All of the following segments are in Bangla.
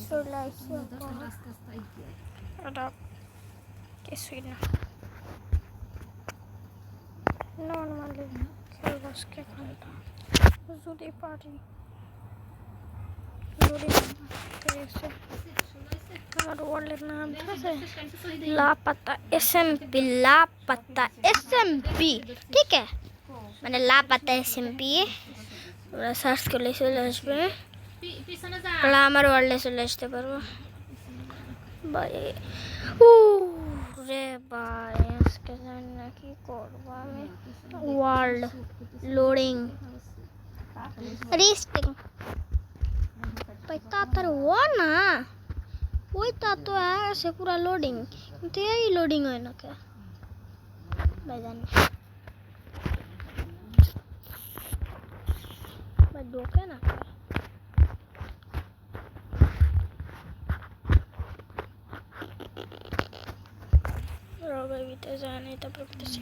চলে আসছি এটা কিছুই না নর্মালি খেলবো আজকে খেলটা যদি পারি যদি আর ওয়ার্ল্ডের নাম ঠিক আছে লাপাতা एसएमपी लापता एसएमपी ठीक है मैंने लापता एसएमपी ওরা সার্চ করলে চলে আসবে আমার ওয়ার্ল্ডে চলে আসতে পারবো ভাই রে ভাই আজকে জানি না কি করবো আমি ওয়ার্ল্ড লোডিং রিস্টিং ভাই তাড়াতাড়ি ও না ওই তা তো আছে পুরা লোডিং কিন্তু এই লোডিং হয় না কে ভাই জানি ভাই ঢোকে না রবে ভিতরে যায় না এটা পড়তেছে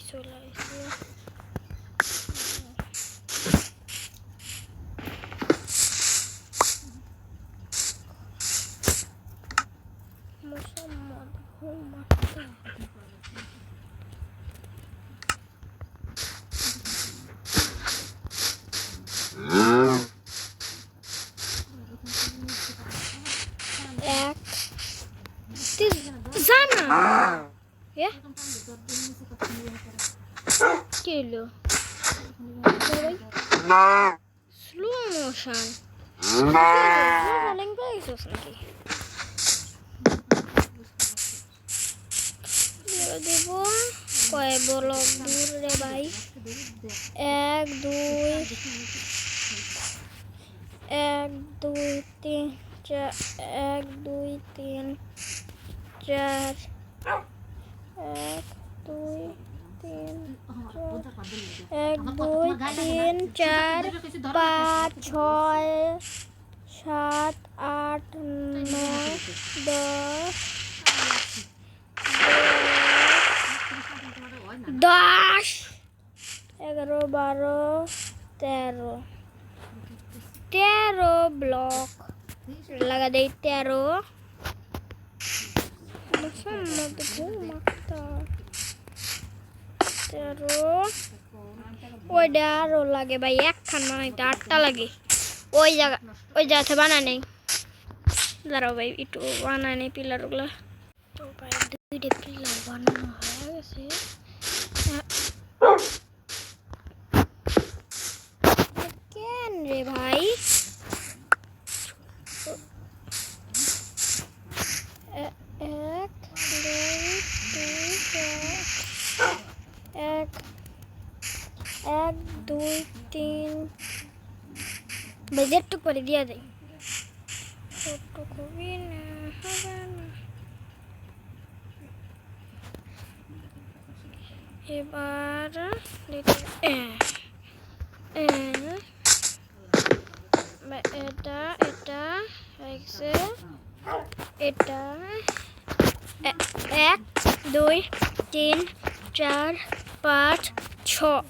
চলে আসছে মোহাম্মদ এক জানা কিলো স্লো মোশন নাকি দেব কয় ব্লক দূর রে ভাই 1 2 1 2 3 4 1 2 3 4 1 2 3 1 2 3 4 5 6 7 8 9 10 10 11 12 13 13 ब्लॉक लगा दे 13 मोहम्मद घुमक्तार 13 ওই আরো লাগে ভাই একখান বানাইতে 8টা লাগে ওই জায়গাতে বানানে দাঁড়াও ভাই একটু বানানে পিলারগুলো তো ভাই দুইটা পিলার বানানো হয়ে গেছে কেন রে ভাই এক দুই তিন বেজের টুক করে দিয়া যায় খুবই না হবে না এবার এটা এটা এটা 1 2 3 4 5 6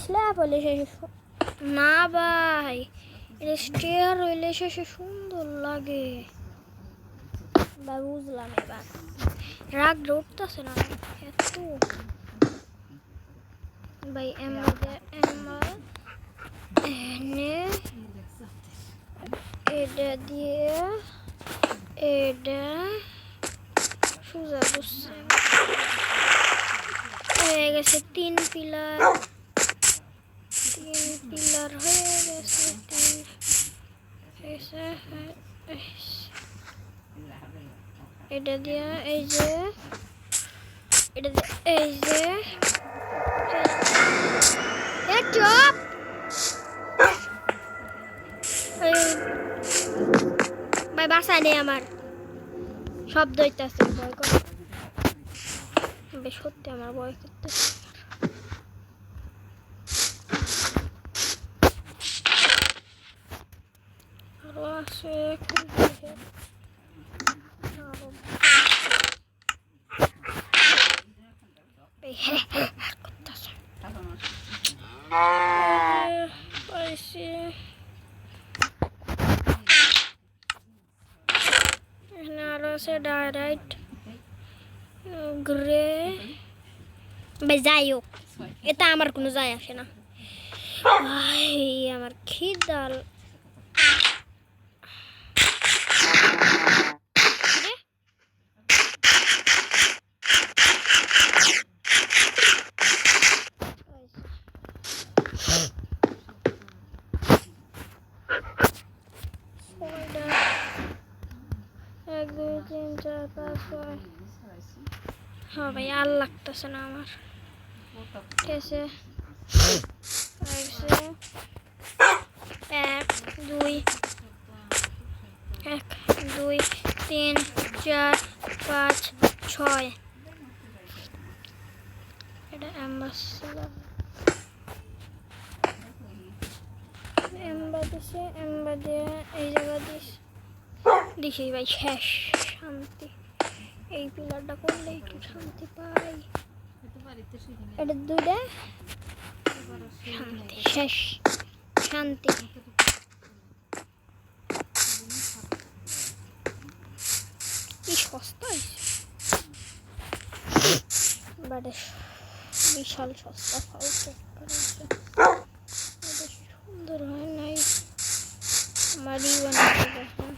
স্ল্যাব হলে শেষে না ভাই এটা স্টেয়ার হইলে শেষে সুন্দর লাগে বা বুঝলাম এবার রাগ উঠতেছে না এত ভাই এটা দিয়ে এটা সোজা বসছে হয়ে গেছে 3 পিলার হয়ে গেছে 3 এটা দিয়ে এই যে এটা এই যে চুপ ভাই বাসায় নেই আমার শব্দ হইতেছে ভয় করে বেশ সত্যি আমার ভয় করতেছে আরো আছে পাইছি এখানে আরো আছে ডাইরেক্ট গ্রে যাই হোক এটা আমার কোনো যায় আসে না ভাই আমার খিদাল এক দুই তিন চার পাঁচ ছয় হ্যাঁ ভাই আর লাগতেছে না আমার ঠিক আছে এক দুই তিন চার পাঁচ ছয় এটা অ্যাম্বাসেডর দিছে এম্বা দিয়ে এই জায়গা দিস দেখি ভাই শেষ শান্তি এই পিলারটা করলে একটু শান্তি পাই এটা দুইটা শান্তি শেষ শান্তি কি সস্তা বাট বিশাল সস্তা ফালতু সুন্দর হয় নাই মারি বানাতে দেখেন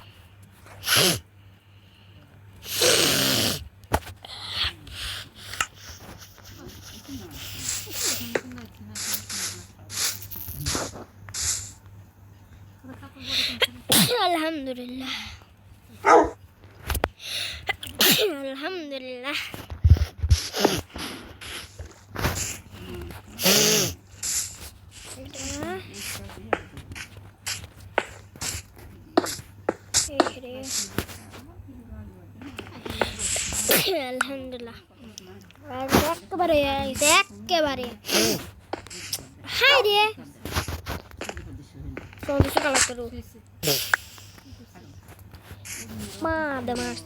আলহামদুলিল্লাহ আলহামদুলিল্লাহ আলহামদুলিল্লাহ একেবারে হাই রে চৌদ্দশো কালার করু পাঁচ মাস